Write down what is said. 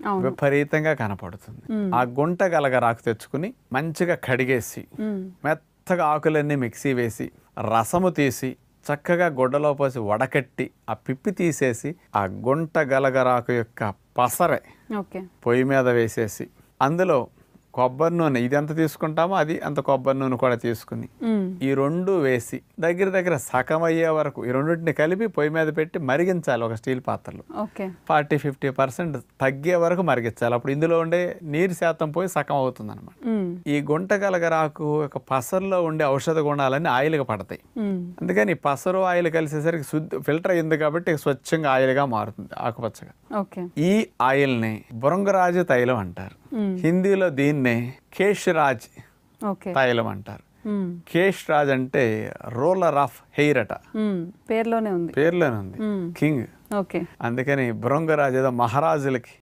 అవును. విపరీతంగా కనపడుతుంది. ఆ గుంట గలగరాకు తెచ్చుకుని మంచిగా కడిగేసి మెత్తగా ఆకులన్నీ మిక్సీ వేసి రసము తీసి చక్కగా గుడ్డలో పోసి వడకట్టి ఆ పిప్పి తీసేసి ఆ గుంట గలగరాకు యొక్క పసరే ఓకే. పొయ్యి మీద వేసేసి అందులో కొబ్బరి నూనె ఇది ఎంత తీసుకుంటామో అది అంత కొబ్బరి నూనె కూడా తీసుకుని ఈ రెండు వేసి దగ్గర సగం అయ్యే వరకు ఈ రెండింటిని కలిపి పొయ్యి మీద పెట్టి మరిగించాలి ఒక స్టీల్ పాత్రలో. ఓకే. 40-50% తగ్గే వరకు మరిగించాలి. అప్పుడు ఇందులో ఉండే నీరు శాతం పోయి సగం అవుతుంది అనమాట. ఈ గుంట గలగరాకు ఒక పసరులో ఉండే ఔషధ గుణాలన్నీ ఆయిల్గా పడతాయి. అందుకని ఈ పసరు ఆయిల్ కలిసేసరికి ఫిల్టర్ అయింది కాబట్టి స్వచ్ఛంగా ఆయిల్గా మారుతుంది ఆకుపచ్చగా. ఓకే. ఈ ఆయిల్ని భృంగరాజు తైలం అంటారు. హిందీలో దీన్నే కేష్రాజ్ తైలం అంటారు. కేష్రాజ్ అంటే రోలర్ ఆఫ్ హెయిర్ అట. పేర్లోనే ఉంది కింగ్. ఓకే. అందుకని భృంగరాజు ఏదో మహారాజులకి